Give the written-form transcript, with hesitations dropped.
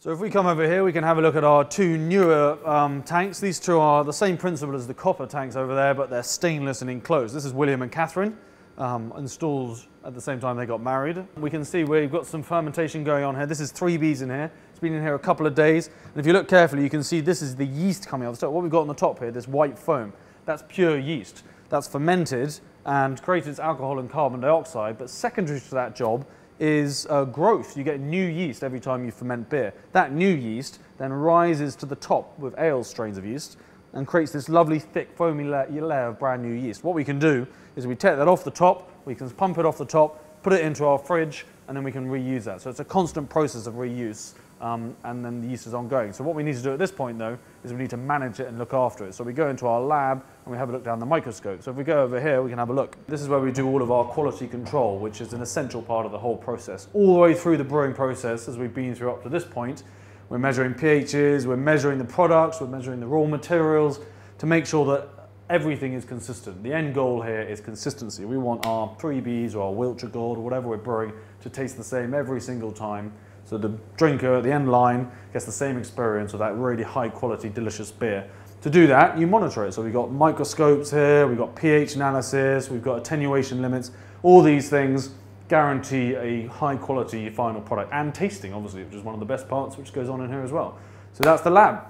So if we come over here, we can have a look at our two newer tanks. These two are the same principle as the copper tanks over there, but they're stainless and enclosed. This is William and Catherine, installed at the same time they got married. We can see we've got some fermentation going on here. This is 3Bs in here. It's been in here a couple of days. And if you look carefully, you can see this is the yeast coming off the top. What we've got on the top here, this white foam, that's pure yeast. That's fermented and created alcohol and carbon dioxide, but secondary to that job is growth. You get new yeast every time you ferment beer. That new yeast then rises to the top with ale strains of yeast and creates this lovely thick foamy layer of brand new yeast. What we can do is we take that off the top, we can pump it off the top, put it into our fridge, and then we can reuse that. So it's a constant process of reuse, and then the yeast is ongoing. So what we need to do at this point though is we need to manage it and look after it. So we go into our lab and we have a look down the microscope. So if we go over here, we can have a look. This is where we do all of our quality control, which is an essential part of the whole process. All the way through the brewing process, as we've been through up to this point, we're measuring pHs, we're measuring the products, we're measuring the raw materials to make sure that everything is consistent. The end goal here is consistency. We want our 3Bs or our Wiltshire Gold or whatever we're brewing to taste the same every single time. So the drinker at the end line gets the same experience with that really high quality, delicious beer. To do that, you monitor it. So we've got microscopes here, we've got pH analysis, we've got attenuation limits. All these things guarantee a high quality final product and tasting, obviously, which is one of the best parts which goes on in here as well. So that's the lab.